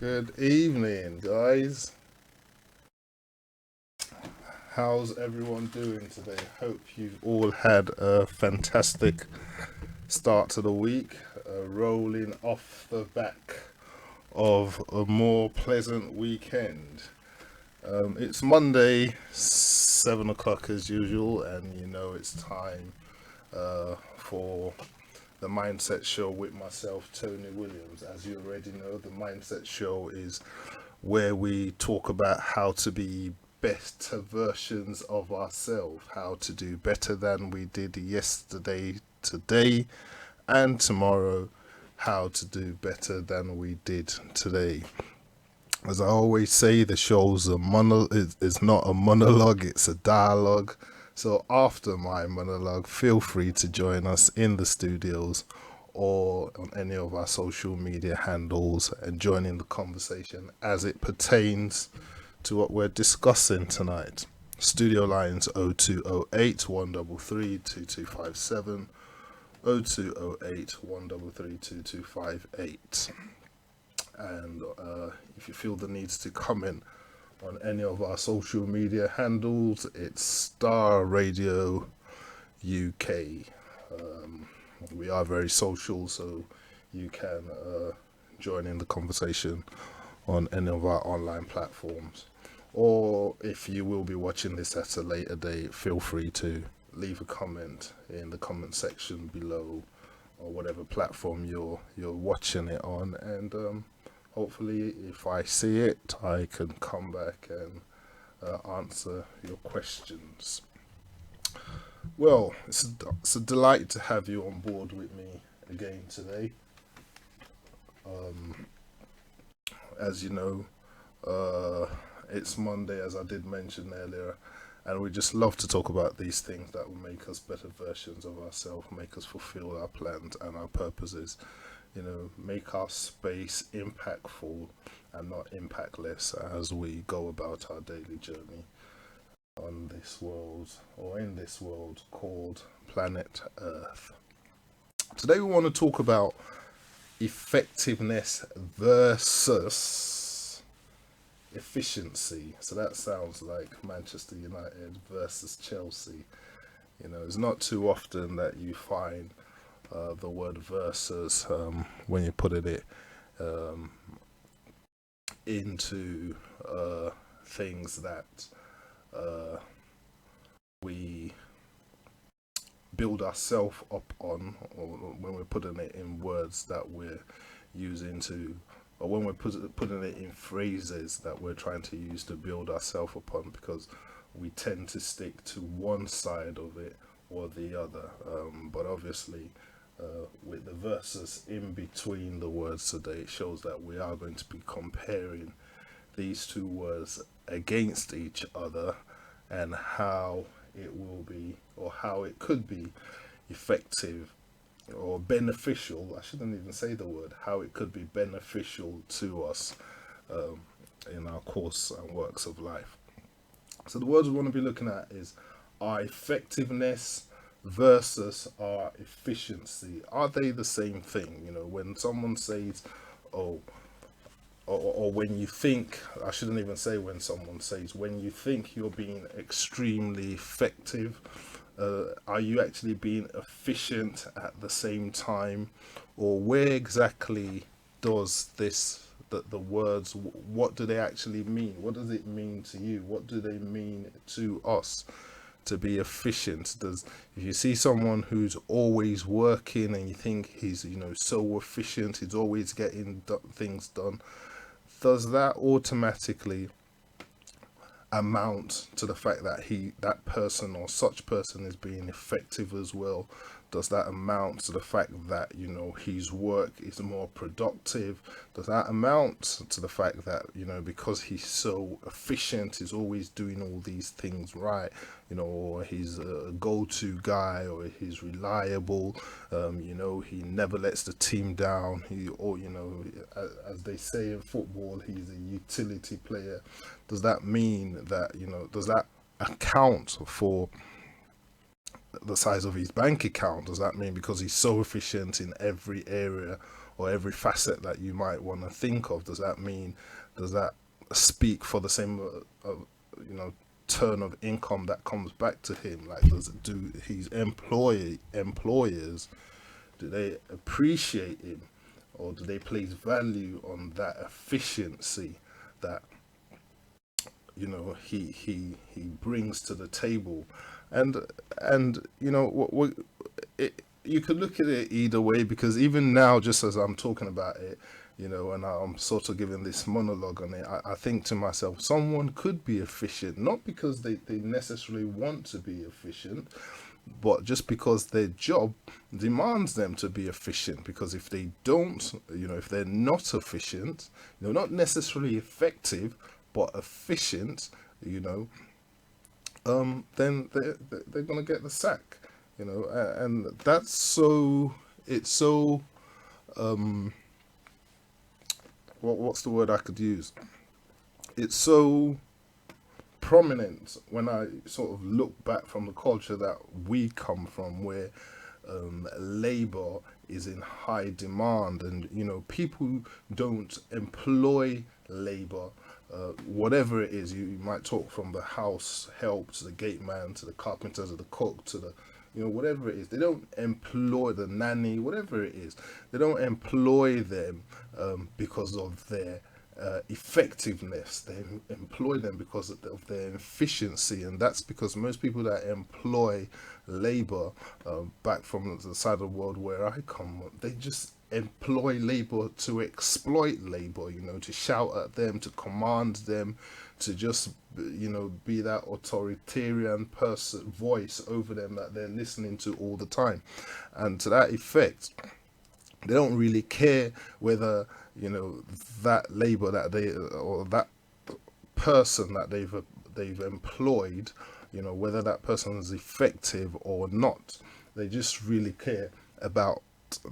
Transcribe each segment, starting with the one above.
Good evening, guys. How's everyone doing today? Hope you've all had a fantastic start to the week, rolling off the back of a more pleasant weekend. It's Monday, 7 o'clock as usual, and it's time for the Mindset Show with myself, Tony Williams. As you already know, the Mindset Show is where we talk about how to be better versions of ourselves, how to do better than we did yesterday, today, and tomorrow, how to do better than we did today. As I always say, the show's is not a monologue, it's a dialogue. So after my monologue, feel free to join us in the studios or on any of our social media handles and join in the conversation as it pertains to what we're discussing tonight. Studio lines 0208 133 2257, 0208 133 2258. And if you feel the needs to comment on any of our social media handles, it's Star Radio UK. We are very social, so you can join in the conversation on any of our online platforms. Or if you will be watching this at a later date, feel free to leave a comment in the comment section below, or whatever platform you're watching it on, and hopefully, if I see it, I can come back and answer your questions. Well, it's a delight to have you on board with me again today. As you know, it's Monday, as I did mention earlier, and we just love to talk about these things that will make us better versions of ourselves, make us fulfill our plans and our purposes, make our space impactful and not impactless as we go about our daily journey on this world, or in this world called planet Earth. Today we want to talk about effectiveness versus efficiency. So that sounds like Manchester United versus Chelsea. It's not too often that you find the word versus when you're putting it um, into things that we build ourselves up on, or when we're putting it in words that we're using to, or when we're putting it in phrases that we're trying to use to build ourselves upon, because we tend to stick to one side of it or the other. But obviously, with the verses in between the words today, it shows that we are going to be comparing these two words against each other, and how it will be, or how it could be effective or beneficial. I shouldn't even say the word, how it could be beneficial to us um, in our course and works of life. So the words we want to be looking at is our effectiveness versus our efficiency. Are they the same thing? When someone says, oh, or when you think, I shouldn't even say when someone says, when you think you're being extremely effective, are you actually being efficient at the same time? Or where exactly does the words, what do they actually mean? What does it mean to you? What do they mean to us? To be efficient, does if you see someone who's always working and you think he's so efficient, he's always getting things done, does that automatically amount to the fact that that person or such person is being effective as well? Does that amount to the fact that his work is more productive? Does that amount to the fact that because he's so efficient, he's always doing all these things right, or he's a go-to guy, or he's reliable, he never lets the team down, or as they say in football, he's a utility player? Does that mean that does that account for the size of his bank account? Does that mean because he's so efficient in every area or every facet that you might want to think of? Does that mean, does that speak for the same you know, turn of income that comes back to him? Like, does it do his employers, do they appreciate him, or do they place value on that efficiency that, you know, he brings to the table? And you know what, you could look at it either way, because even now, just as I'm talking about it, you know, and I'm sort of giving this monologue on it, I think to myself, someone could be efficient, not because they necessarily want to be efficient, but just because their job demands them to be efficient. Because if they don't, you know, if they're not efficient, you know, not necessarily effective, but efficient, you know, then they're gonna get the sack, you know, and that's so, it's so, what's the word I could use? It's so prominent when I sort of look back from the culture that we come from, where labor is in high demand, and you know, people don't employ labor. Whatever it is, you might talk from the house help to the gate man to the carpenter to the cook to the, you know, whatever it is, they don't employ the nanny, whatever it is, they don't employ them because of their effectiveness. They employ them because of their efficiency, and that's because most people that employ labor, back from the side of the world where I come, they just employ labor to exploit labor. You know, to shout at them, to command them, to just, you know, be that authoritarian person voice over them that they're listening to all the time, and to that effect, they don't really care whether, you know, that labor that they, or that person that they've employed, you know, whether that person is effective or not. They just really care about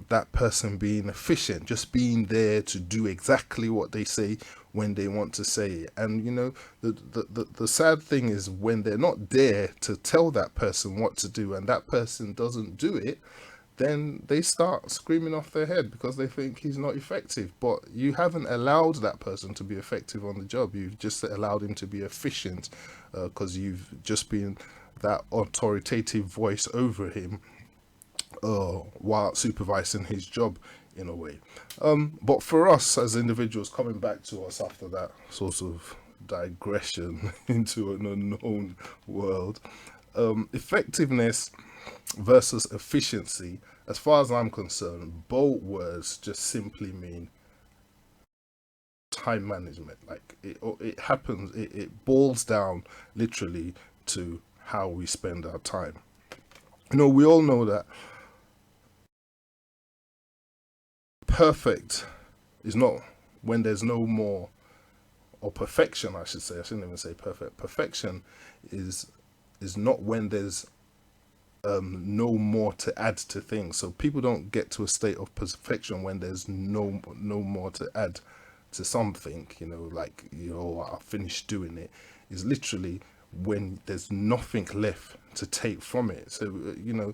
that person being efficient, just being there to do exactly what they say when they want to say it. And you know, the sad thing is, when they're not there to tell that person what to do and that person doesn't do it, then they start screaming off their head because they think he's not effective. But you haven't allowed that person to be effective on the job. You've just allowed him to be efficient, because you've just been that authoritative voice over him, while supervising his job in a way. But for us as individuals, coming back to us after that sort of digression into an unknown world, effectiveness versus efficiency, as far as I'm concerned, both words just simply mean time management. Like it happens, it boils down literally to how we spend our time. You know, we all know that perfect is not when there's no more, or perfection, I should say. I shouldn't even say perfect. Perfection is not when there's no more to add to things. So people don't get to a state of perfection when there's no more to add to something. You know, like, you know, I finished doing it. Is literally when there's nothing left to take from it. So you know,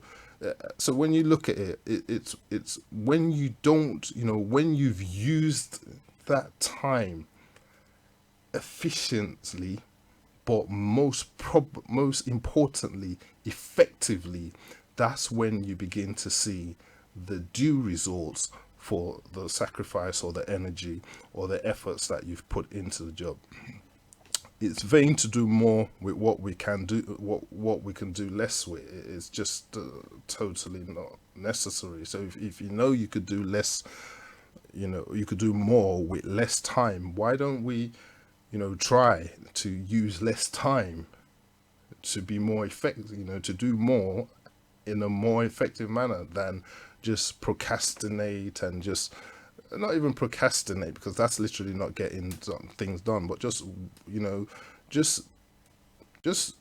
so when you look at it, it's when you don't, you know, when you've used that time efficiently, but most importantly, effectively, that's when you begin to see the due results for the sacrifice or the energy or the efforts that you've put into the job. It's vain to do more with what we can do, what we can do less with. It's just totally not necessary. So if you know you could do less, you know, you could do more with less time, why don't we, you know, try to use less time to be more effective, you know, to do more in a more effective manner than just procrastinate, and just not even procrastinate, because that's literally not getting things done, but just, you know, just just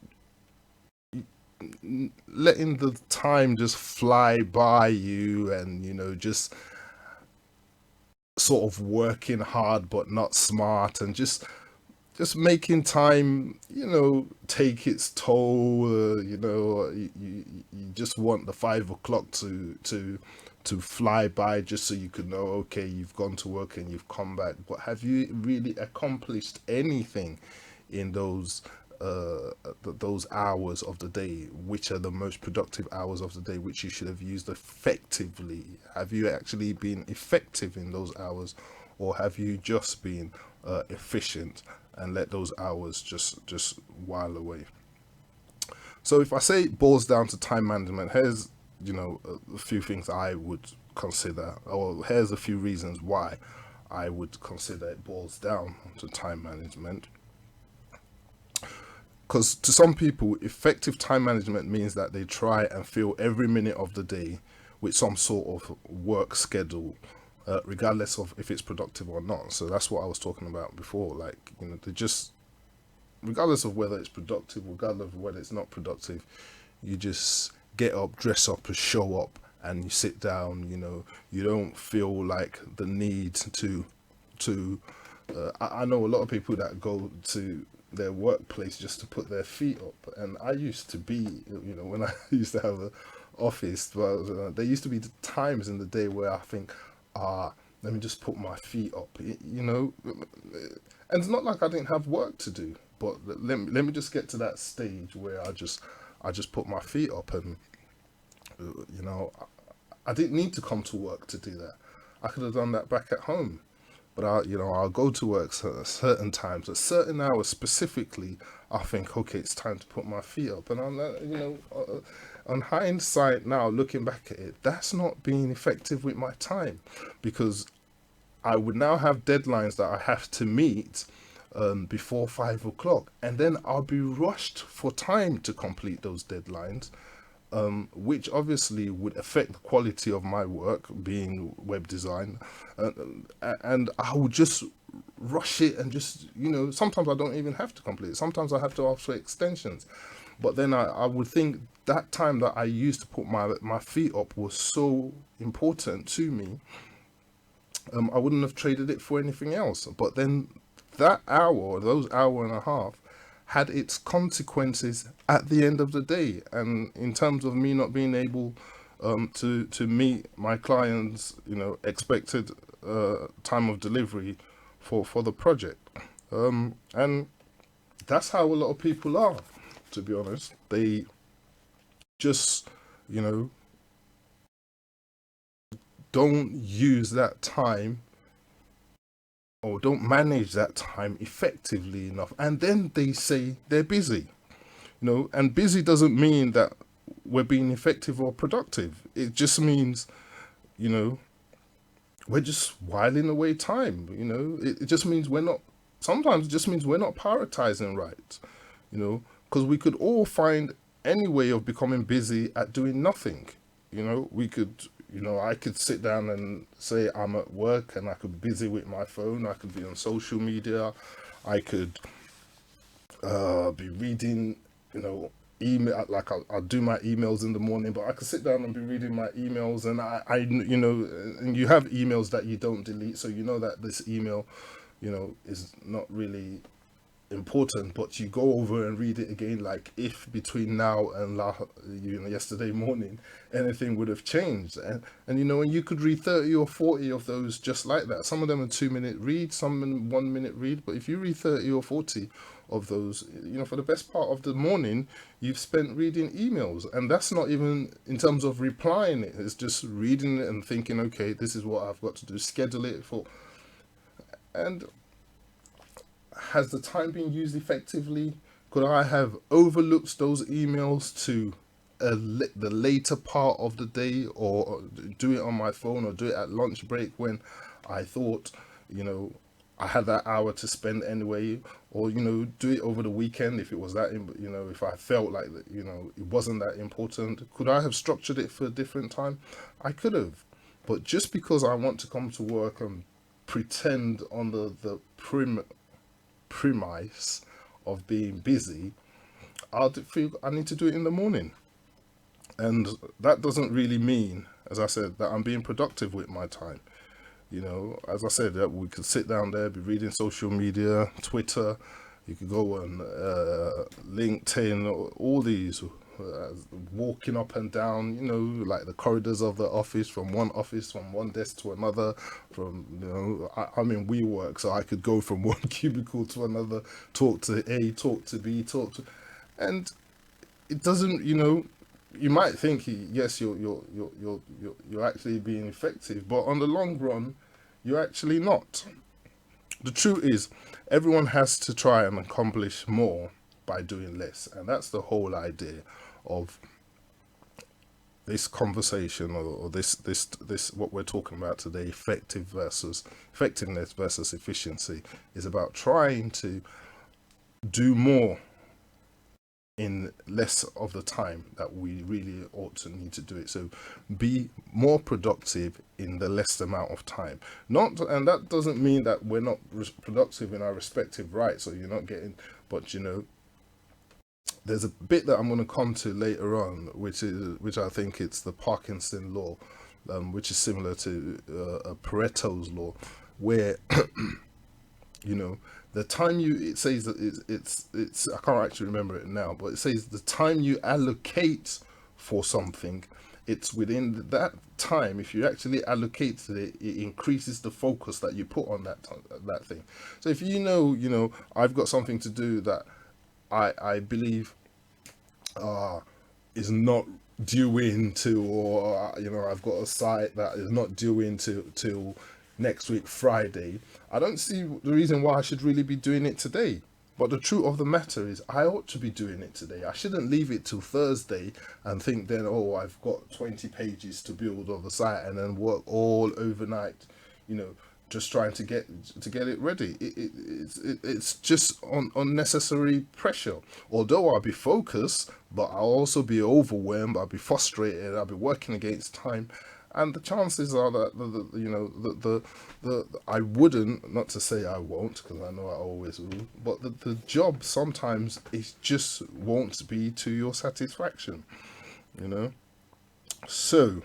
letting the time just fly by you, and you know, just sort of working hard but not smart, and just making time, you know, take its toll. You know, you just want the 5 o'clock to to fly by just so you could know, okay, you've gone to work and you've come back. But have you really accomplished anything in those hours of the day, which are the most productive hours of the day, which you should have used effectively? Have you actually been effective in those hours, or have you just been efficient and let those hours just while away? So if I say it boils down to time management, here's a few things I would consider, or here's a few reasons why I would consider it boils down to time management. Because to some people, effective time management means that they try and fill every minute of the day with some sort of work schedule, regardless of if it's productive or not. So that's what I was talking about before. Like, they just, regardless of whether it's productive, regardless of whether it's not productive, you just get up, dress up, and show up, and you sit down. You don't feel like the need to. I know a lot of people that go to their workplace just to put their feet up, and I used to be, when I used to have an office, but there used to be times in the day where I think, let me just put my feet up, and it's not like I didn't have work to do, but let me just get to that stage where I just put my feet up, and I didn't need to come to work to do that. I could have done that back at home. But I'll go to work at certain times, at certain hours specifically. I think, okay, it's time to put my feet up. And on hindsight now, looking back at it, that's not being effective with my time, because I would now have deadlines that I have to meet before 5 o'clock, and then I'll be rushed for time to complete those deadlines, which obviously would affect the quality of my work, being web design, and I would just rush it, and just sometimes I don't even have to complete it. Sometimes I have to ask for extensions, but then I would think that time that I used to put my feet up was so important to me. I wouldn't have traded it for anything else. But then that hour, or those hour and a half, had its consequences at the end of the day. And in terms of me not being able to meet my clients, expected time of delivery for the project. And that's how a lot of people are, to be honest. They just, you know, don't use that time, or don't manage that time effectively enough. And then they say they're busy, and busy doesn't mean that we're being effective or productive. It just means, you know, we're just whiling away time. It just means we're not, sometimes it just means we're not prioritizing right, because we could all find any way of becoming busy at doing nothing. We could, I could sit down and say I'm at work, and I could be busy with my phone. I could be on social media. I could be reading, email. Like I'll do my emails in the morning, but I could sit down and be reading my emails, and and you have emails that you don't delete, so you know that this email, is not really important, but you go over and read it again, like if between now and yesterday morning anything would have changed. And you could read 30 or 40 of those just like that. Some of them are 2 minute read, some 1 minute read, but if you read 30 or 40 of those, for the best part of the morning you've spent reading emails. And that's not even in terms of replying it, it's just reading it and thinking, okay, this is what I've got to do, schedule it for. And has the time been used effectively? Could I have overlooked those emails to the later part of the day, or do it on my phone, or do it at lunch break when I thought, I had that hour to spend anyway, or do it over the weekend if it was that, if I felt like that, it wasn't that important. Could I have structured it for a different time? I could have, but just because I want to come to work and pretend on the premise of being busy, I'll feel I need to do it in the morning. And that doesn't really mean, as I said, that I'm being productive with my time. As I said, that we could sit down there, be reading social media, Twitter, you could go on LinkedIn, all these, walking up and down, like the corridors of the office, from one desk to another, from, I'm in WeWork, so I could go from one cubicle to another, talk to A, talk to B, and it doesn't, you might think, yes, you're actually being effective, but on the long run, you're actually not. The truth is, everyone has to try and accomplish more by doing less, and that's the whole idea of this conversation, or this what we're talking about today: effectiveness versus efficiency, is about trying to do more in less of the time that we really ought to need to do it. So be more productive in the less amount of time. Not, and that doesn't mean that we're not productive in our respective rights, or you're not getting, but there's a bit that I'm going to come to later on, which I think it's the Parkinson law, which is similar to Pareto's law, where the time it says that it's I can't actually remember it now, but it says the time you allocate for something, it's within that time. If you actually allocate to it, it increases the focus that you put on that thing. So if I've got something to do that I believe is not due into, or I've got a site that is not due into till next week Friday, I don't see the reason why I should really be doing it today. But the truth of the matter is, I ought to be doing it today. I shouldn't leave it till Thursday and think then, oh, I've got 20 pages to build of the site, and then work all overnight, just trying to get it ready. It's just unnecessary pressure. Although I'll be focused, but I'll also be overwhelmed. I'll be frustrated. I'll be working against time, and the chances are that I wouldn't, not to say I won't, because I know I always will, but the job sometimes it just won't be to your satisfaction. So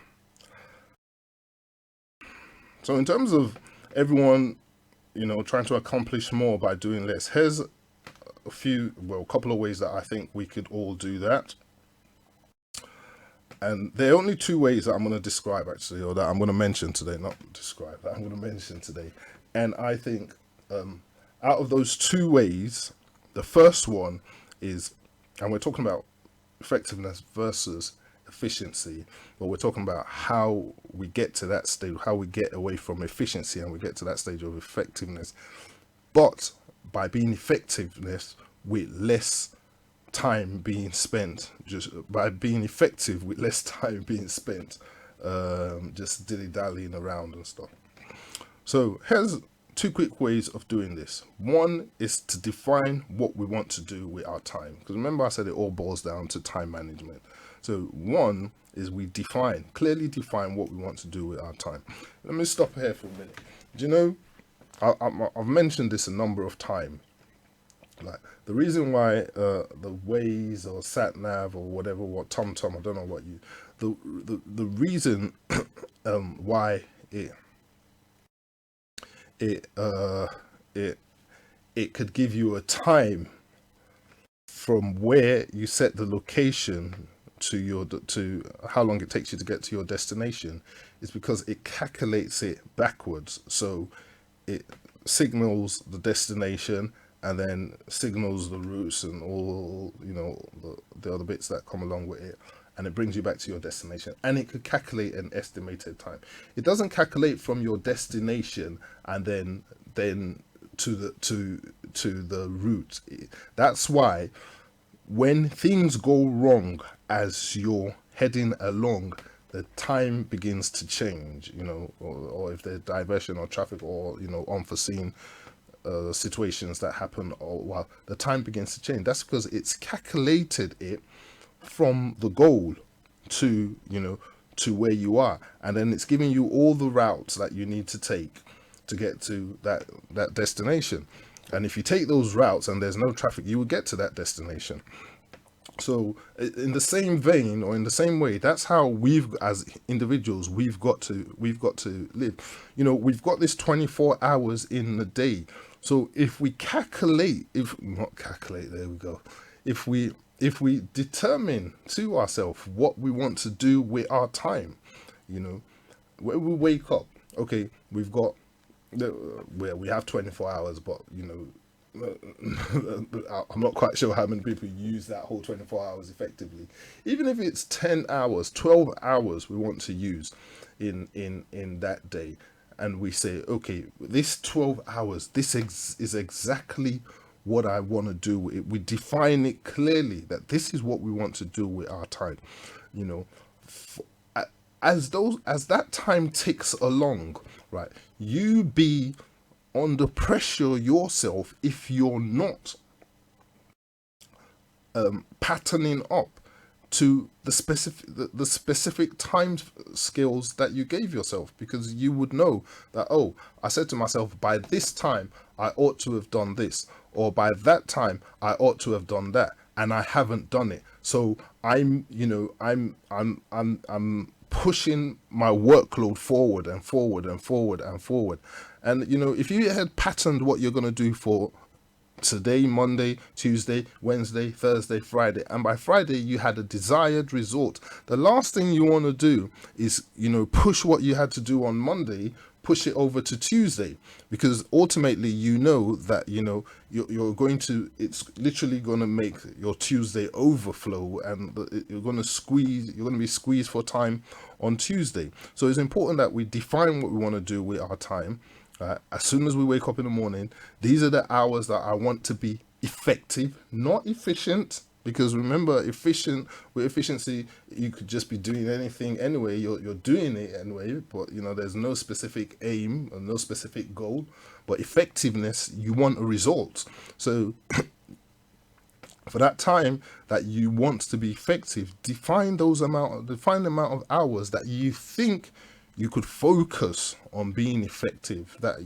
in terms of everyone, trying to accomplish more by doing less, here's a couple of ways that I think we could all do that. And there are only two ways that I'm going to describe, actually, or that I'm going to mention today, not describe, that I'm going to mention today. And I think out of those two ways, the first one is, and we're talking about effectiveness versus efficiency, but we're talking about how we get to that stage, how we get away from efficiency and we get to that stage of effectiveness, but by being effectiveness with less time being spent, just by being effective with less time being spent just dilly-dallying around and stuff. So here's two quick ways of doing this. One is to define what we want to do with our time, because remember I said it all boils down to time management. So one is we clearly define what we want to do with our time. Let me stop here for a minute. Do I've mentioned this a number of times. Like the reason why the Waze or sat nav or whatever, what TomTom, I don't know what the reason why it could give you a time from where you set the location to how long it takes you to get to your destination, is because it calculates it backwards. So it signals the destination and then signals the routes and all the other bits that come along with it, and it brings you back to your destination, and it could calculate an estimated time. It doesn't calculate from your destination and then to the route. That's why when things go wrong as you're heading along, the time begins to change, or if there's diversion or traffic or unforeseen situations that happen, or while the time begins to change. That's because it's calculated it from the goal to where you are, and then it's giving you all the routes that you need to take to get to that destination. And if you take those routes and there's no traffic, you will get to that destination. So in the same vein, or in the same way, that's how as individuals, we've got to live. We've got this 24 hours in the day. So if we there we go. If we if we determine to ourselves what we want to do with our time, you know, when we wake up, okay, we've got where we have 24 hours, but I'm not quite sure how many people use that whole 24 hours effectively. Even if it's 10 hours, 12 hours we want to use in that day, and we say, okay, this 12 hours, is exactly what I want to do. We define it clearly that this is what we want to do with our time. You know, as that time ticks along, right? You be under pressure yourself if you're not patterning up to the specific time skills that you gave yourself, because you would know that, oh, I said to myself, by this time I ought to have done this, or by that time I ought to have done that, and I haven't done it. So I'm pushing my workload forward and forward and forward and forward. And if you had patterned what you're going to do for today, Monday, Tuesday, Wednesday, Thursday, Friday, and by Friday you had a desired result, the last thing you want to do is push what you had to do on Monday, push it over to Tuesday, because ultimately that you're going to, it's literally going to make your Tuesday overflow, and you're going to be squeezed for time on Tuesday. So it's important that we define what we want to do with our time. As soon as we wake up in the morning, these are the hours that I want to be effective, not efficient. Because remember, with efficiency, you could just be doing anything anyway. You're doing it anyway, but there's no specific aim or no specific goal. But effectiveness, you want a result. So for that time that you want to be effective, define the amount of hours that you think you could focus on being effective. That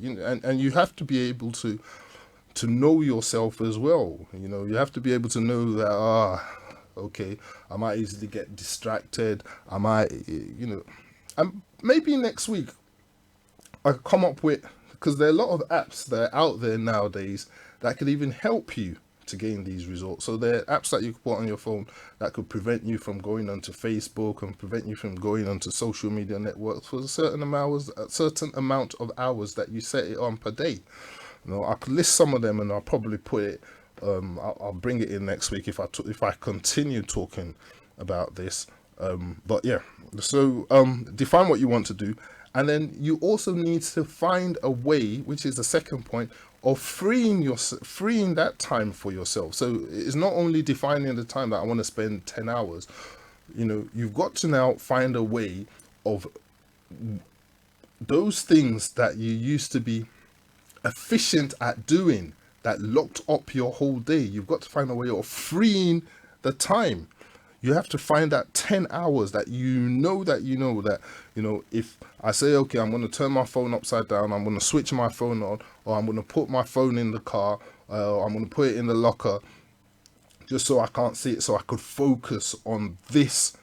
and you have to be able to know yourself as well. You have to be able to know that, okay, I might easily get distracted. I might, and maybe next week I come up with, because there are a lot of apps that are out there nowadays that could even help you to gain these results. So there are apps that you could put on your phone that could prevent you from going onto Facebook and prevent you from going onto social media networks for a certain amount of hours that you set it on per day. I could list some of them, and I'll probably put it. I'll bring it in next week if I continue talking about this. But yeah, so define what you want to do, and then you also need to find a way, which is the second point, of freeing that time for yourself. So it's not only defining the time that I want to spend 10 hours. You've got to now find a way of those things that you used to be efficient at doing, that locked up your whole day. You've got to find a way of freeing the time. You have to find that 10 hours that if I say, okay, I'm going to turn my phone upside down, I'm going to switch my phone on, or I'm going to put my phone in the car, or I'm going to put it in the locker just so I can't see it, so I could focus on this,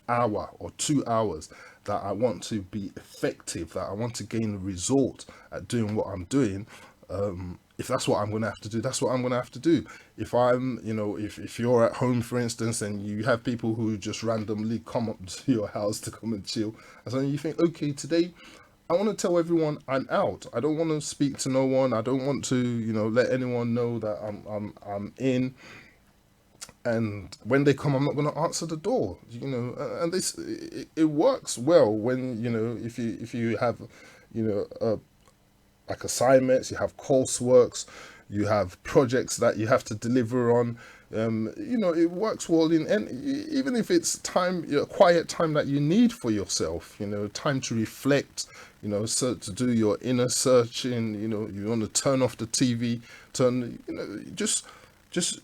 hour or 2 hours, that I want to be effective, that I want to gain a result at doing what I'm doing. If that's what I'm going to have to do, that's what I'm going to have to do. If I'm, if you're at home, for instance, and you have people who just randomly come up to your house to come and chill, and so you think, okay, today I want to tell everyone I'm out. I don't want to speak to no one. I don't want to, let anyone know that I'm in. And when they come, I'm not going to answer the door. And it works well when if you have, like assignments, you have courseworks, you have projects that you have to deliver on. It works well even if it's time, quiet time that you need for yourself. Time to reflect. So to do your inner searching. You want to turn off the TV,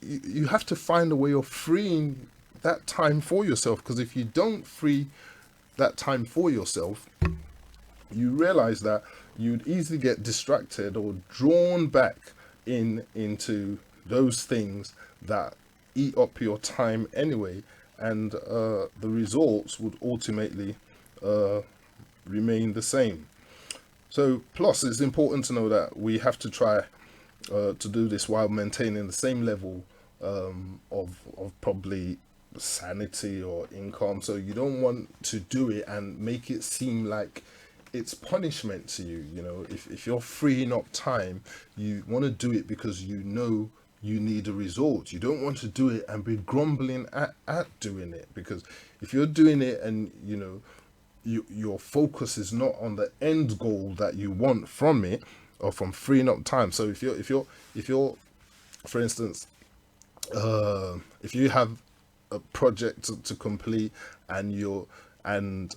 you have to find a way of freeing that time for yourself, because if you don't free that time for yourself, you realize that you'd easily get distracted or drawn back into those things that eat up your time anyway, and the results would ultimately remain the same. So plus, it's important to know that we have to try to do this while maintaining the same level of probably sanity or income. So you don't want to do it and make it seem like it's punishment to you. You know, if you're freeing up time, you want to do it because you know you need a result. You don't want to do it and be grumbling at doing it, because if you're doing it and you know your focus is not on the end goal that you want from it, or from freeing up time. So if you're for instance, if you have a project to complete, and and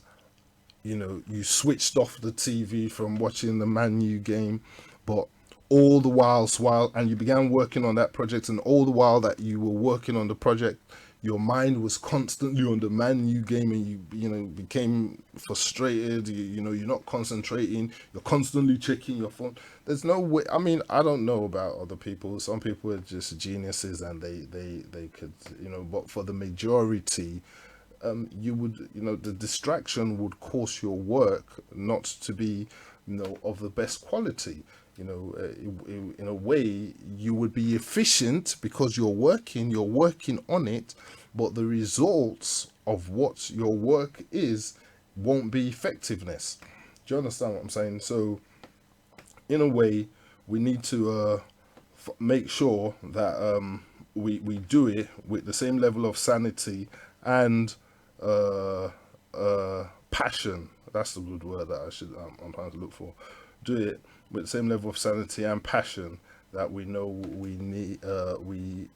you switched off the TV from watching the Man U game, but all the while and you began working on that project, and all the while that you were working on the project, your mind was constantly on the Man U game, and you became frustrated. You're not concentrating. You're constantly checking your phone. There's no way. I mean, I don't know about other people. Some people are just geniuses, and they could, but for the majority, you would, the distraction would cause your work not to be, of the best quality. In a way, you would be efficient because you're working on it, but the results of what your work is won't be effectiveness. Do you understand what I'm saying? So, in a way, we need to make sure that we do it with the same level of sanity and uh, passion. That's the good word that I'm trying to look for. Do it with the same level of sanity and passion that we know we need, we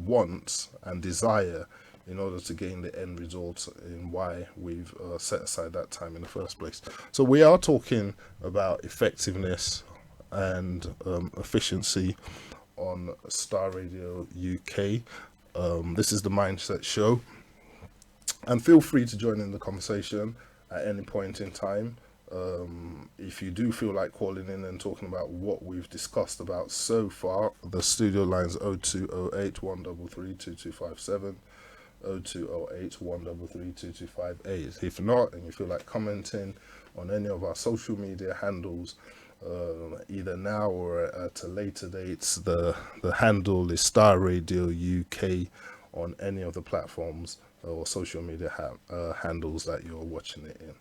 want and desire, in order to gain the end result in why we've set aside that time in the first place. So we are talking about effectiveness and efficiency on Star Radio UK. This is the Mindset Show, and feel free to join in the conversation at any point in time. If you do feel like calling in and talking about what we've discussed about so far, the studio line's 0208 133 2257. 0208 133 2258. If not, and you feel like commenting on any of our social media handles, either now or at a later date, the handle is Star Radio UK on any of the platforms or social media handles that you're watching it in.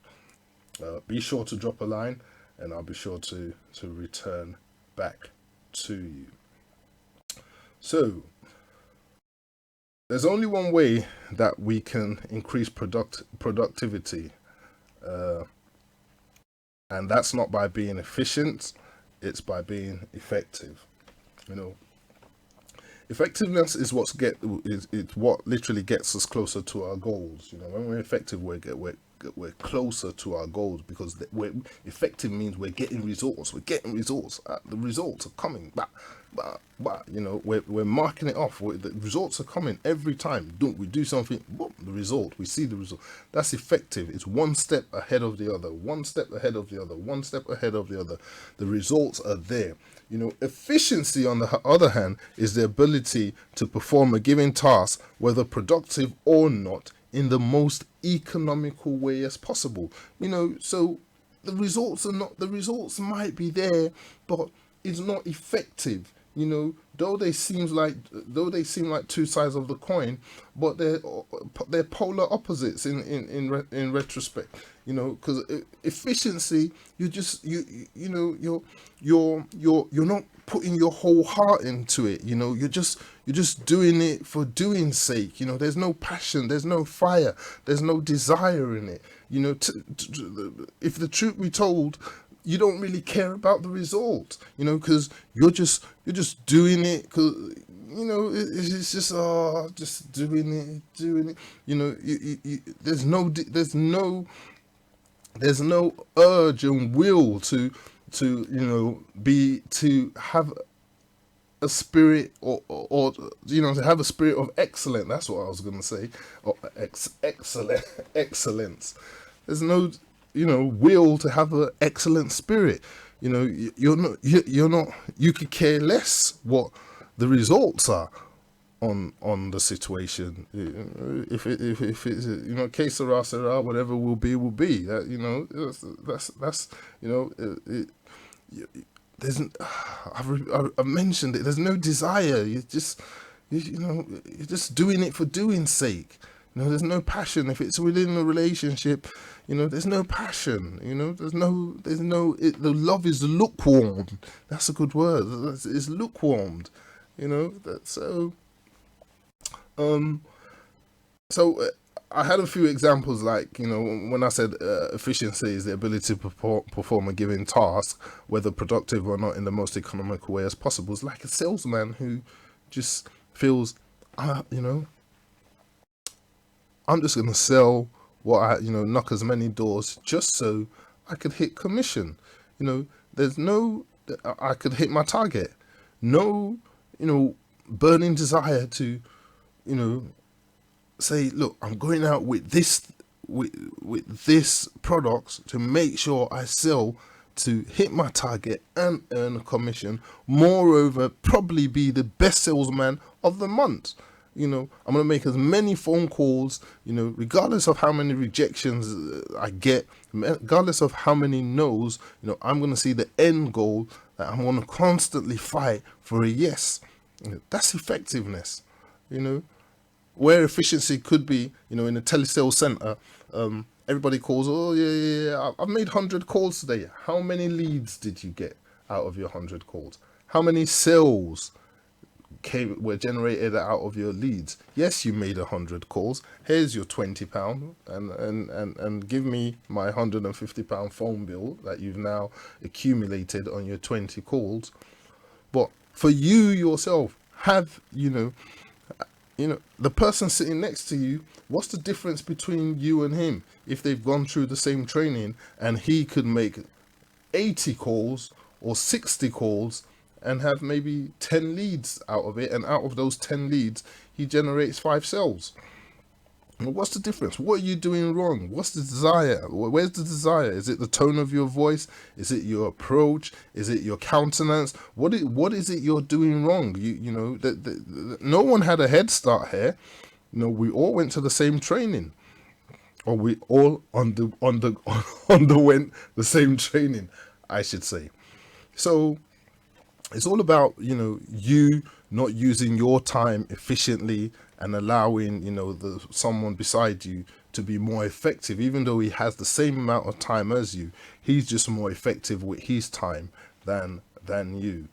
Be sure to drop a line, and I'll be sure to return back to you. So, there's only one way that we can increase productivity, and that's not by being efficient, it's by being effective. You know, effectiveness is it's what literally gets us closer to our goals. When we're effective, we're closer to our goals, because we're effective means we're getting results. We're getting results. The results are coming. But we're marking it off. The results are coming every time. Don't we do something? Boom, the result. We see the result. That's effective. It's one step ahead of the other. One step ahead of the other. One step ahead of the other. The results are there. Efficiency, on the other hand, is the ability to perform a given task, whether productive or not, in the most economical way as possible. So the results might be there, but it's not effective. Though they seem like two sides of the coin, but they're polar opposites in retrospect. Because efficiency, you're not putting your whole heart into it. You're just doing it for doing sake. There's no passion, there's no fire, there's no desire in it. If the truth be told, you don't really care about the result, because you're just doing it because it's just doing it. There's no urge and will to have a spirit, or to have a spirit of excellence. That's what I was going to say. Or excellence. There's no will to have an excellent spirit. You could care less what the results are on the situation. If it's que sera, whatever will be, will be. That's there's I've mentioned it. There's no desire. You're just doing it for doing sake. There's no passion. If it's within a relationship, there's no passion. The love is lukewarm. That's a good word. It's lukewarmed. So um so I had a few examples, like, when I said efficiency is the ability to perform a given task, whether productive or not, in the most economical way as possible. It's like a salesman who just feels, you know, I'm just going to sell knock as many doors just so I could hit commission. You know, there's no, I could hit my target. No, burning desire to, you know, say, look, I'm going out with with this product to make sure I sell to hit my target and earn a commission. Moreover, probably be the best salesman of the month. I'm going to make as many phone calls, regardless of how many rejections I get, regardless of how many no's, I'm going to see the end goal, that I'm going to constantly fight for a yes. That's effectiveness. You know, where efficiency could be, in a telesales center, everybody calls, oh, yeah, yeah, yeah, I've made 100 calls today. How many leads did you get out of your 100 calls? How many sales were generated out of your leads? Yes, you made 100 calls. Here's your £20, and give me my £150 phone bill that you've now accumulated on your 20 calls. But for you yourself, the person sitting next to you, what's the difference between you and him if they've gone through the same training, and he could make 80 calls or 60 calls and have maybe 10 leads out of it, and out of those 10 leads he generates 5 sales? What's the difference? What are you doing wrong? What's the desire? Where's the desire? Is it the tone of your voice? Is it your approach? Is it your countenance? What is it you're doing wrong? No one had a head start here. We all went to the same training, or we all underwent the same training, I should say. So it's all about, you not using your time efficiently and allowing, someone beside you to be more effective. Even though he has the same amount of time as you, he's just more effective with his time than you.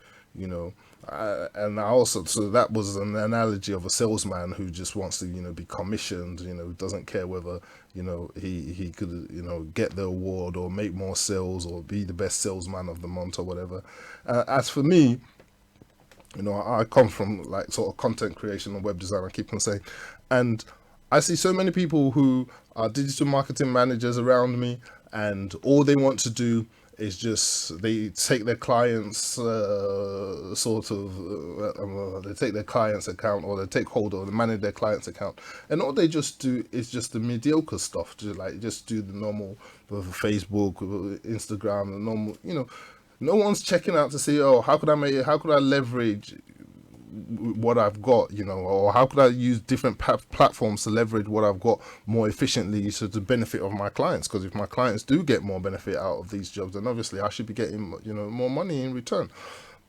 And I also, so that was an analogy of a salesman who just wants to, be commissioned, doesn't care whether, he could, get the award or make more sales or be the best salesman of the month or whatever. As for me, I come from like sort of content creation and web design, I keep on saying, and I see so many people who are digital marketing managers around me, and all they want to do is just, they take their clients they take their clients account, or they take hold or they manage their clients account, and all they just do is just the mediocre stuff, just do the normal Facebook, Instagram, the normal, no one's checking out to see, oh, how could I leverage what I've got, or how could I use different platforms to leverage what I've got more efficiently, so to benefit of my clients. Because if my clients do get more benefit out of these jobs, then obviously I should be getting, more money in return.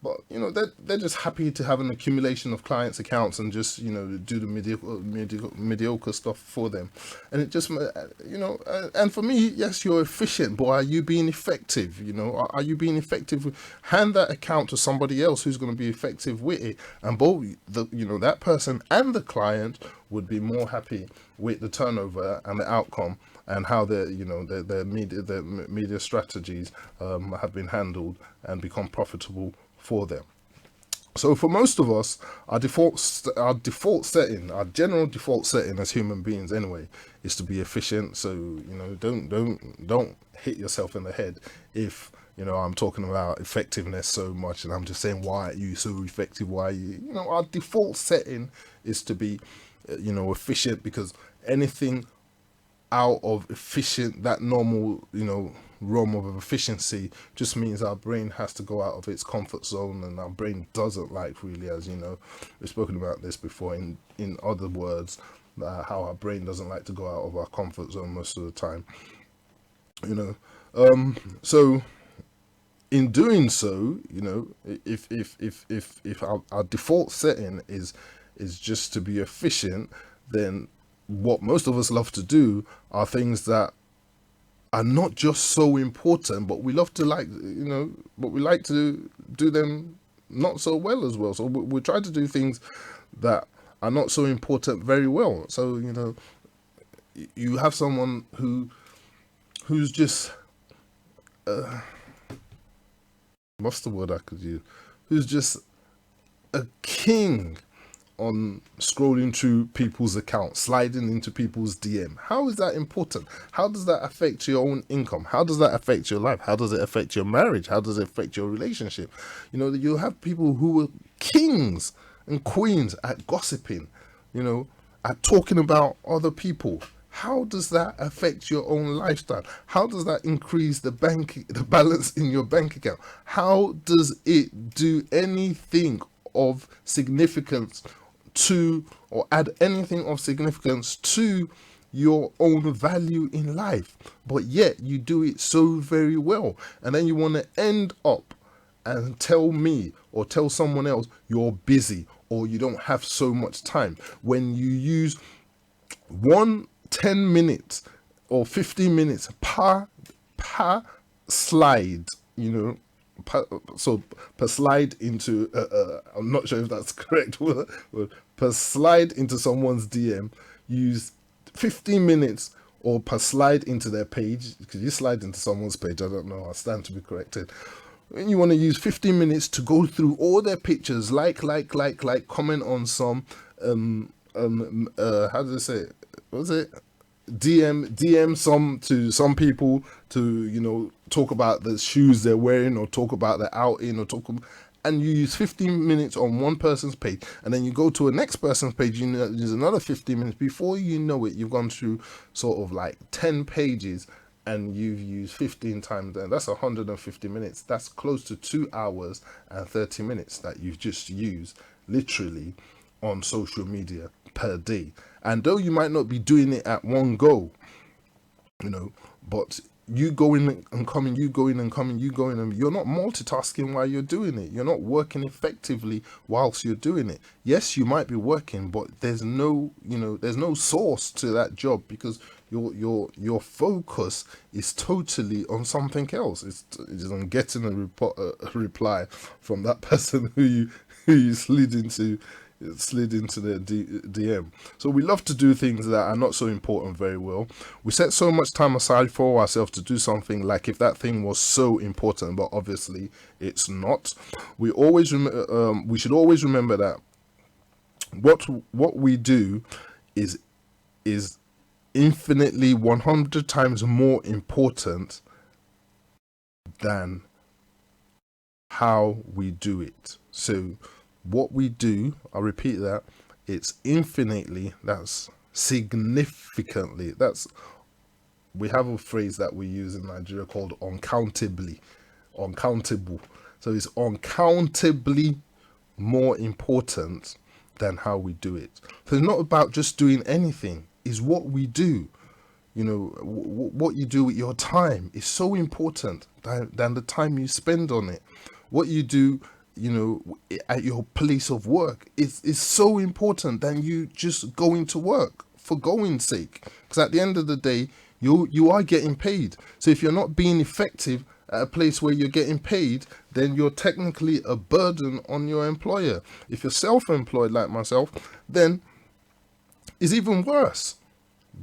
But they're just happy to have an accumulation of clients' accounts and just do the mediocre stuff for them, and it just and for me, yes, you're efficient, but are you being effective? Are you being effective? Hand that account to somebody else who's going to be effective with it, and both that person and the client would be more happy with the turnover and the outcome, and how their media strategies have been handled and become profitable for them. So for most of us, our general default setting as human beings anyway is to be efficient. So don't hit yourself in the head if I'm talking about effectiveness so much, and I'm just saying, why are you so effective? Why are you our default setting is to be efficient, because anything out of efficient, that normal realm of efficiency, just means our brain has to go out of its comfort zone, and our brain doesn't like, really, as we've spoken about this before in other words, how our brain doesn't like to go out of our comfort zone most of the time. So in doing so, if our default setting is just to be efficient, then what most of us love to do are things that are not just so important, but we love to but we like to do them not so well as well. So we try to do things that are not so important very well. So you have someone who's just what's the word I could use? Who's just a king on scrolling through people's accounts, sliding into people's DM. How is that important? How does that affect your own income? How does that affect your life? How does it affect your marriage? How does it affect your relationship? You have people who are kings and queens at gossiping, at talking about other people. How does that affect your own lifestyle? How does that increase the balance in your bank account? How does it do anything of significance to, or add anything of significance to your own value in life? But yet you do it so very well, and then you want to end up and tell me or tell someone else you're busy or you don't have so much time, when you use 10 minutes or 15 minutes per slide, per slide into I'm not sure if that's correct word, per slide into someone's DM, use 15 minutes, or per slide into their page, because you slide into someone's page, I don't know, I stand to be corrected. When you want to use 15 minutes to go through all their pictures, like, comment on some, how do they say it? What was it? DM some to some people to talk about the shoes they're wearing, or talk about their outing, and you use 15 minutes on one person's page, and then you go to a next person's page, use another 15 minutes. Before you know it, you've gone through sort of like 10 pages, and you've used 15 times, and that's 150 minutes. That's close to 2 hours and 30 minutes that you've just used literally on social media per day. And though you might not be doing it at one go, but you going and coming, you going and coming, you going, and you're not multitasking while you're doing it. You're not working effectively whilst you're doing it. Yes, you might be working, but there's no source to that job, because your focus is totally on something else. It's on getting a reply from that person who you slid into their DM. So we love to do things that are not so important very well. We set so much time aside for ourselves to do something, like if that thing was so important, but obviously it's not. We should always remember that what we do is infinitely 100 times more important than how we do it. So what we do, I'll repeat that, it's infinitely, that's significantly, we have a phrase that we use in Nigeria called uncountable. So it's uncountably more important than how we do it. So it's not about just doing anything, it's what we do. What you do with your time is so important than the time you spend on it. What you do at your place of work is so important than you just going to work for going's sake, because at the end of the day you are getting paid. So if you're not being effective at a place where you're getting paid, then you're technically a burden on your employer. If you're self-employed like myself, then it's even worse,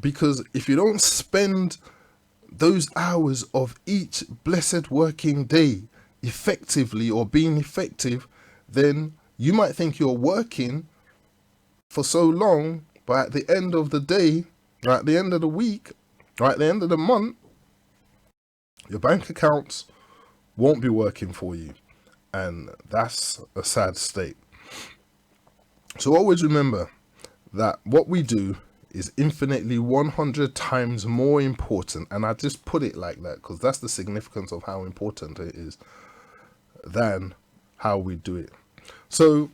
because if you don't spend those hours of each blessed working day effectively, or being effective, then you might think you're working for so long, but at the end of the day, or at the end of the week, or at the end of the month, your bank accounts won't be working for you, and that's a sad state. So always remember that what we do is infinitely 100 times more important, and I just put it like that because that's the significance of how important it is, than how we do it. So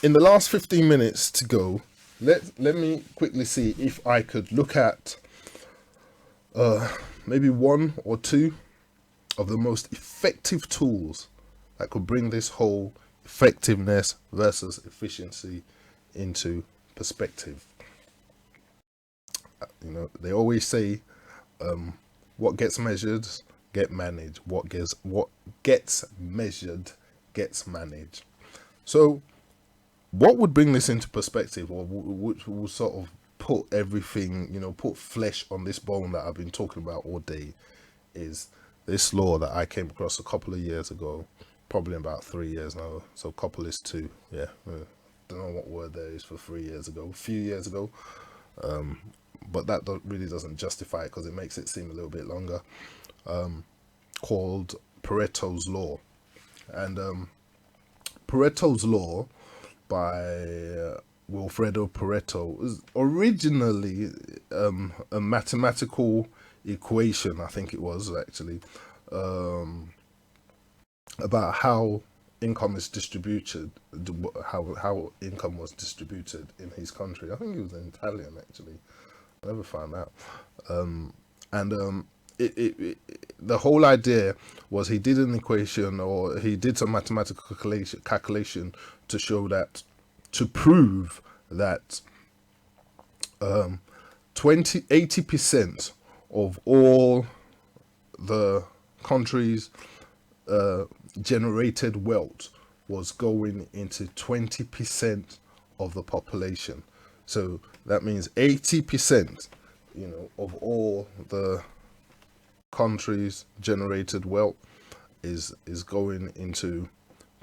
in the last 15 minutes to go, let me quickly see if I could look at maybe one or two of the most effective tools that could bring this whole effectiveness versus efficiency into perspective. They always say, what gets measured get managed. What gets measured gets managed. So, what would bring this into perspective, or which will sort of put everything, put flesh on this bone that I've been talking about all day, is this law that I came across a couple of years ago, probably about 3 years now. So couple is two. Yeah, don't know what word there is for 3 years ago. A few years ago, but that really doesn't justify it because it makes it seem a little bit longer. Called Pareto's law, and Pareto's law by Wilfredo Pareto was originally a mathematical equation, I think it was actually, about how income is distributed, how income was distributed in his country. I think he was an Italian actually. I never found out. And the whole idea was he did an equation, or he did some mathematical calculation to show that, to prove that 80% of all the country's generated wealth was going into 20% of the population. So that means 80%, of all the country's generated wealth is going into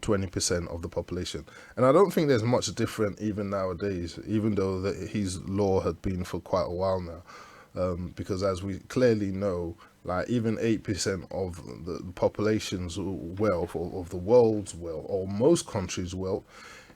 20% of the population. And I don't think there's much different even nowadays, even though his law had been for quite a while now, because as we clearly know, like even 8% of the population's wealth, or of the world's wealth, or most countries' wealth,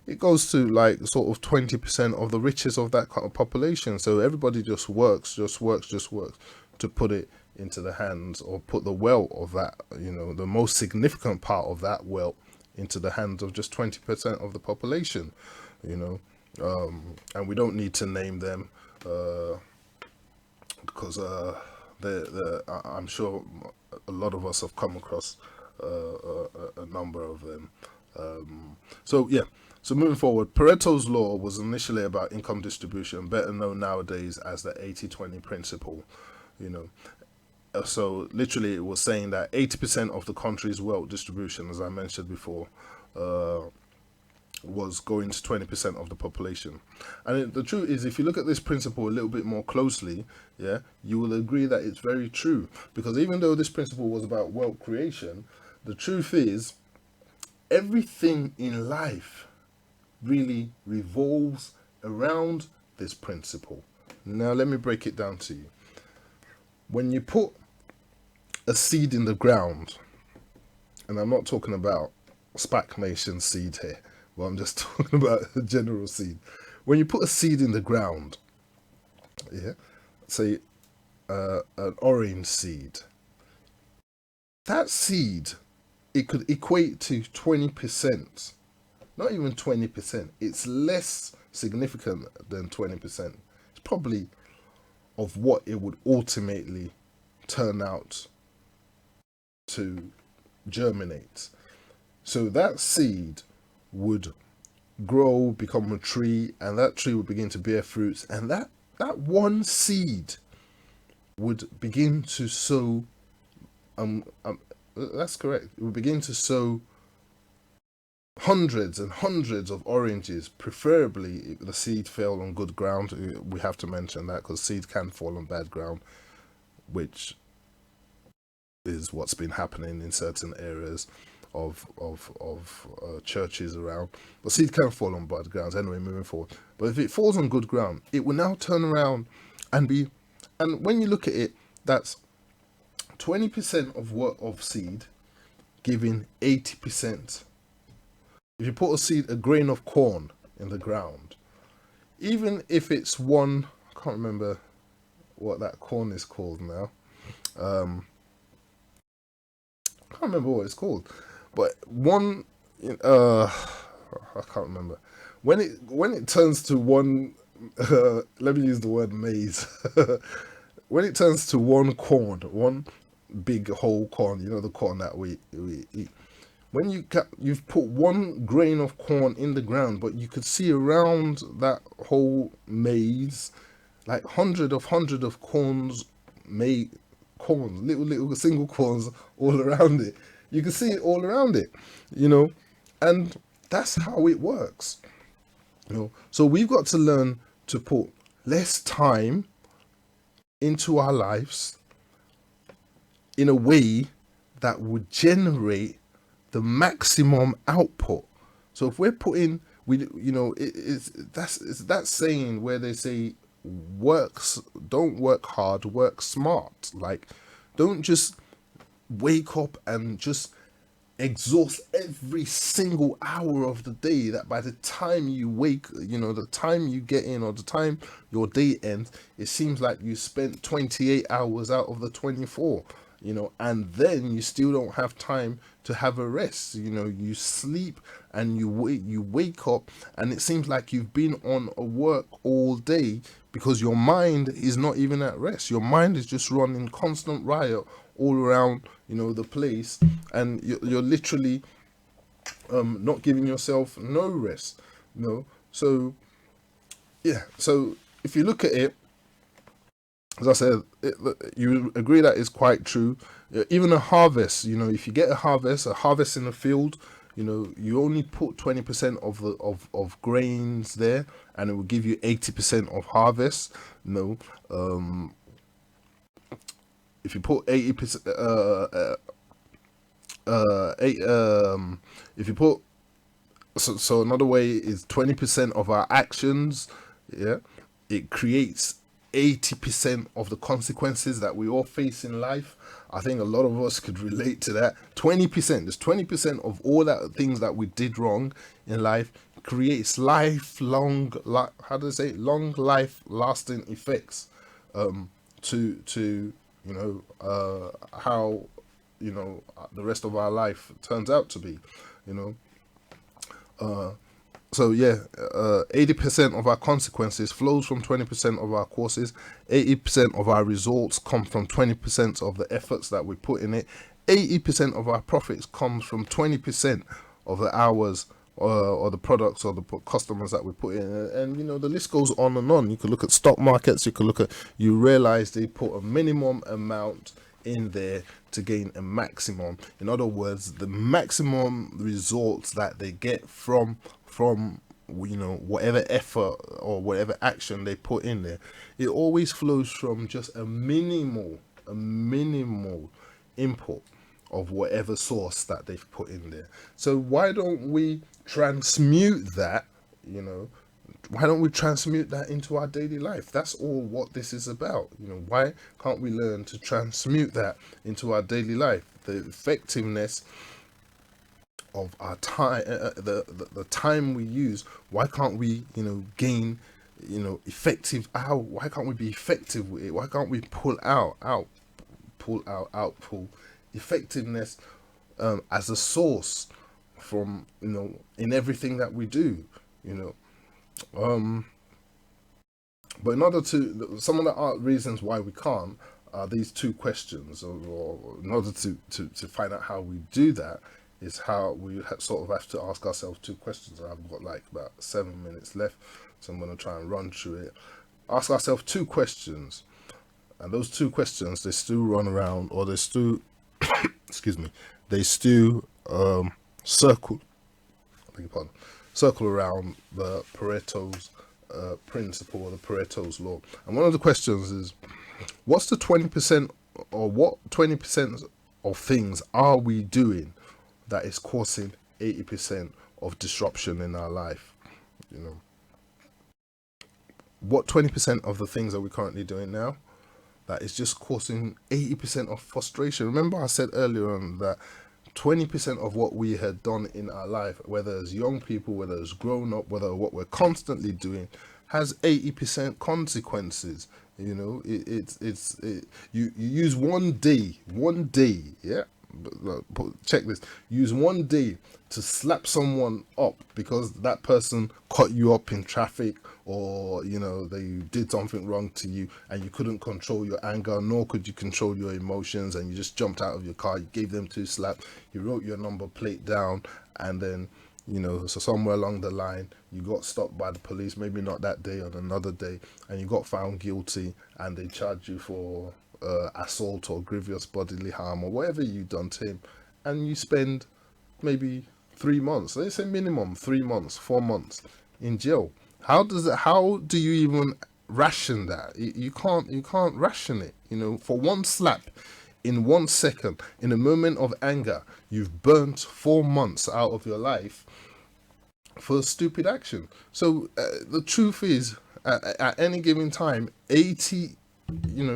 it goes to like sort of 20% of the riches of that population. So everybody just works to put it into the hands, or put the wealth of that, the most significant part of that wealth into the hands of just 20% of the population, and we don't need to name them, because I'm sure a lot of us have come across a number of them. So moving forward, Pareto's law was initially about income distribution, better known nowadays as the 80-20 principle. So literally it was saying that 80% of the country's wealth distribution, as I mentioned before, was going to 20% of the population. And the truth is, if you look at this principle a little bit more closely, you will agree that it's very true. Because even though this principle was about wealth creation, the truth is, everything in life really revolves around this principle. Now let me break it down to you. When you put a seed in the ground, and I'm not talking about SPAC Nation seed here, but I'm just talking about a general seed. When you put a seed in the ground, say an orange seed, that seed, it could equate to 20%, not even 20%, it's less significant than 20%. It's probably of what it would ultimately turn out to germinate. So that seed would grow, become a tree, and that tree would begin to bear fruits, and that one seed would begin to sow, that's correct, it would begin to sow hundreds and hundreds of oranges, preferably if the seed fell on good ground. We have to mention that because seed can fall on bad ground, which is what's been happening in certain areas of churches around. But seed can fall on bad grounds anyway, moving forward. But if it falls on good ground, it will now turn around and be, and when you look at it, that's 20% of seed giving 80%. If you put a grain of corn in the ground, even if it's one, I can't remember what that corn is called now. I can't remember what it's called, but one, I can't remember. When it turns to one, let me use the word maize. When it turns to one corn, big whole corn, the corn that we eat. When you've put one grain of corn in the ground, but you could see around that whole maze, like hundred of corns, made corns, little single corns all around it. You can see it all around it, you know, and that's how it works. So we've got to learn to put less time into our lives in a way that would generate the maximum output. So if we're putting, it's that saying where they say, works don't work hard, work smart. Like, don't just wake up and just exhaust every single hour of the day, that by the time you wake, the time you get in or the time your day ends, it seems like you spent 28 hours out of the 24, and then you still don't have time to have a rest. You sleep and you wake up, and it seems like you've been on a work all day, because your mind is not even at rest. Your mind is just running constant riot all around, the place, and you're literally not giving yourself no rest. So yeah. So if you look at it, as I said, you agree that is quite true. Even a harvest, if you get a harvest in a field, you only put 20% of the of grains there, and it will give you 80% of harvest. If you put 80%, eight, if you put, so another way is 20% of our actions, yeah, it creates 80% of the consequences that we all face in life. I think a lot of us could relate to that. 20%, there's 20% of all that things that we did wrong in life creates lifelong, how do they say, long life lasting effects, to how the rest of our life turns out to be. you know so yeah, 80% of our consequences flows from 20% of our courses. 80% of our results come from 20% of the efforts that we put in it. 80% of our profits comes from 20% of the hours, or the products or the customers that we put in. And the list goes on and on. You could look at stock markets. You realize they put a minimum amount in there to gain a maximum. In other words, the maximum results that they get from whatever effort or whatever action they put in there, it always flows from just a minimal input of whatever source that they've put in there. So why don't we transmute that? You know, why don't we transmute that into our daily life? That's all what this is about. Why can't we learn to transmute that into our daily life? The effectiveness of our time, the time we use. Why can't we, gain, effective out? Why can't we be effective with it? Why can't we pull effectiveness as a source from, in everything that we do, you know. But in order to, some of the reasons why we can't are these two questions, or in order to find out how we do that, is how we sort of have to ask ourselves two questions. And I've got like about 7 minutes left, so I'm going to try and run through it. Ask ourselves two questions, and those two questions, they still run around, or they still, excuse me, they still circle, I beg your pardon, circle around the Pareto's principle, or the Pareto's law. And one of the questions is, what's the 20%, or what 20% of things are we doing that is causing 80% of disruption in our life? What 20% of the things are we currently doing now that is just causing 80% of frustration? Remember I said earlier on that 20% of what we had done in our life, whether as young people, whether as grown up, whether what we're constantly doing, has 80% consequences. You use one day, yeah, check this. Use one day to slap someone up because that person cut you up in traffic, or they did something wrong to you, and you couldn't control your anger, nor could you control your emotions, and you just jumped out of your car. You gave them two slaps. You wrote your number plate down, and then so somewhere along the line you got stopped by the police, maybe not that day, on another day, and you got found guilty, and they charged you for assault or grievous bodily harm or whatever you done to him, and you spend maybe 3 months, let's say minimum 3 months, 4 months in jail. How do you even ration that? You can't ration it. For one slap in 1 second, in a moment of anger, you've burnt 4 months out of your life for stupid action. So the truth is, at any given time, 80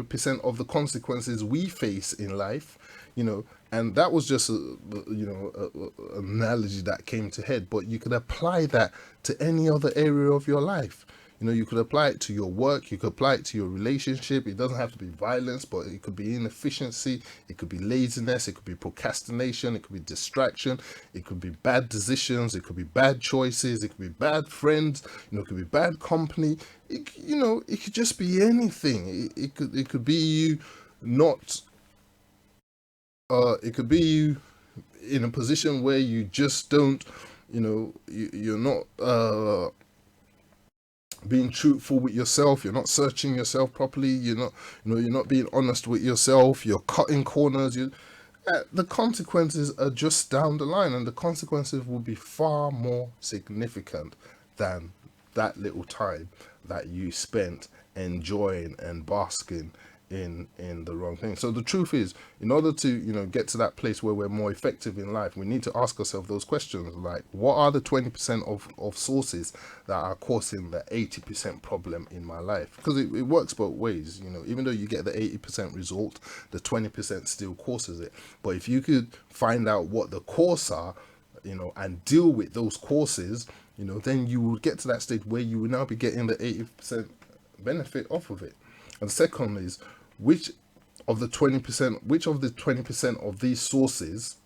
percent of the consequences we face in life, and that was just an analogy that came to head, but you could apply that to any other area of your life. You could apply it to your work, you could apply it to your relationship. It doesn't have to be violence, but it could be inefficiency, it could be laziness, it could be procrastination, it could be distraction, it could be bad decisions, it could be bad choices, it could be bad friends, it could be bad company. It could just be anything. It could be you not it could be you in a position where you just don't, you're not being truthful with yourself. You're not searching yourself properly. You're not being honest with yourself. You're cutting corners. The consequences are just down the line, and the consequences will be far more significant than that little time that you spent enjoying and basking in the wrong thing. So the truth is, in order to get to that place where we're more effective in life, we need to ask ourselves those questions, like, what are the 20% of sources that are causing the 80% problem in my life? Because it works both ways. Even though you get the 80% result, the 20% still causes it. But if you could find out what the cause are, and deal with those causes, then you will get to that stage where you will now be getting the 80% benefit off of it. And the second is, which of the 20% of these sources,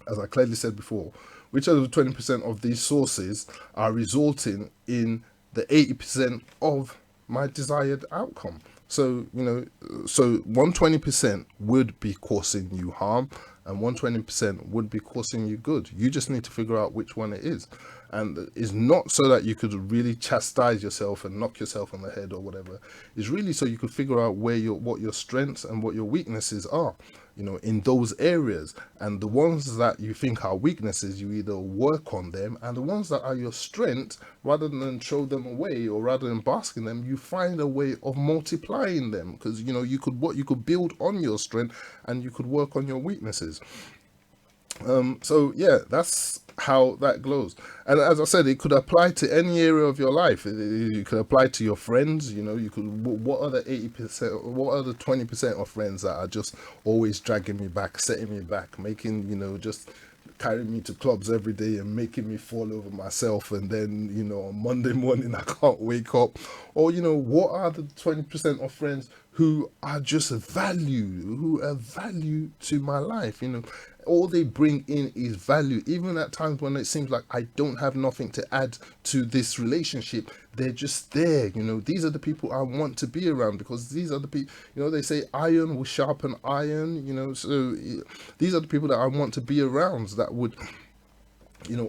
as I clearly said before, which of the 20% of these sources are resulting in the 80% of my desired outcome? So 120% would be causing you harm, and 120% would be causing you good. You just need to figure out which one it is. And it's not so that you could really chastise yourself and knock yourself on the head or whatever. It's really so you could figure out what your strengths and what your weaknesses are, in those areas. And the ones that you think are weaknesses, you either work on them, and the ones that are your strengths, rather than throw them away or rather than bask in them, you find a way of multiplying them, because you could build on your strength and you could work on your weaknesses. So yeah, that's how that goes. And as I said, it could apply to any area of your life. You could apply to your friends. You could. What are the 80%? What are the 20% of friends that are just always dragging me back, setting me back, making just carrying me to clubs every day and making me fall over myself, and then on Monday morning I can't wake up? Or what are the 20% of friends who are just who are value to my life? All they bring in is value, even at times when it seems like I don't have nothing to add to this relationship. They're just there. These are the people I want to be around, because these are the people, they say iron will sharpen iron. So these are the people that I want to be around, that would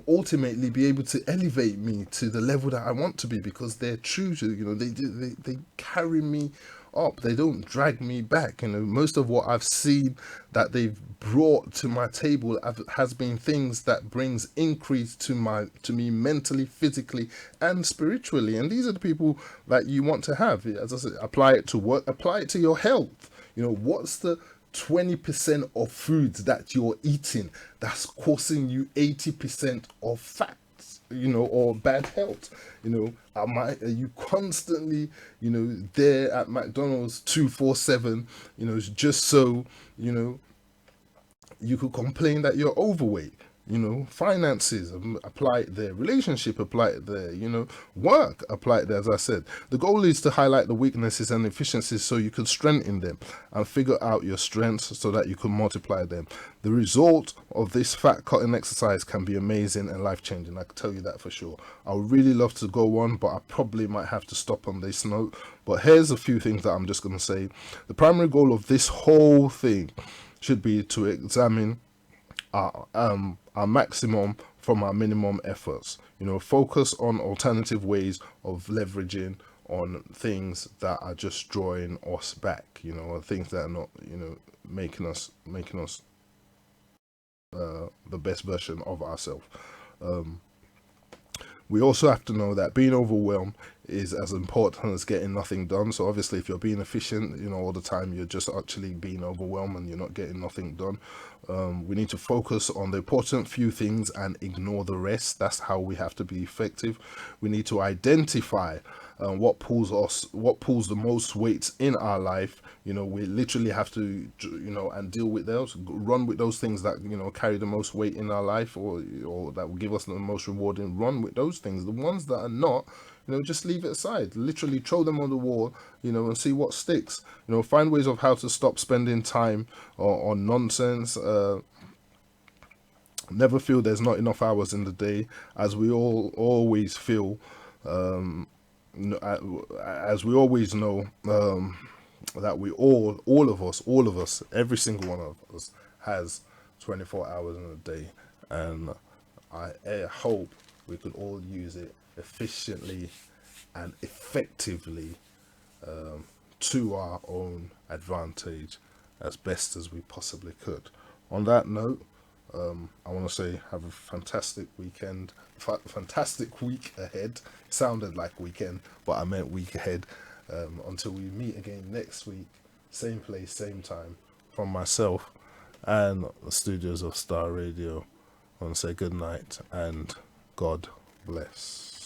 ultimately be able to elevate me to the level that I want to be, because they're true to, they carry me up. They don't drag me back. Most of what I've seen that they've brought to my table has been things that brings increase to me mentally, physically, and spiritually. And these are the people that you want to have. As I said, apply it to work, apply it to your health. What's the 20% of foods that you're eating that's causing you 80% of fats, or bad health? Are you constantly, there at McDonald's 247, just so, you could complain that you're overweight? finances, apply it there, relationship, apply it there, work, apply it there. As I said, the goal is to highlight the weaknesses and efficiencies so you can strengthen them and figure out your strengths so that you can multiply them. The result of this fat cutting exercise can be amazing and life changing. I can tell you that for sure. I would really love to go on, but I probably might have to stop on this note. But here's a few things that I'm just going to say. The primary goal of this whole thing should be to examine our maximum from our minimum efforts. Focus on alternative ways of leveraging on things that are just drawing us back. Or things that are not, making us the best version of ourselves. We also have to know that being overwhelmed is as important as getting nothing done. So obviously, if you're being efficient, all the time, you're just actually being overwhelmed and you're not getting nothing done. We need to focus on the important few things and ignore the rest. That's how we have to be effective. We need to identify what pulls the most weight in our life. We literally have to, and deal with those, run with those things that, carry the most weight in our life, or that will give us the most rewarding. Run with those things. The ones that are not, just leave it aside. Literally throw them on the wall, and see what sticks. Find ways of how to stop spending time on nonsense. Never feel there's not enough hours in the day, as we all always feel. As we always know, that we all of us, every single one of us has 24 hours in a day, and I hope we could all use it efficiently and effectively, to our own advantage as best as we possibly could. On that note, I want to say have a fantastic weekend, fantastic week ahead. It sounded like weekend, but I meant week ahead. Until we meet again next week, same place, same time, from myself and the studios of Starr Radio, I want to say good night and God bless.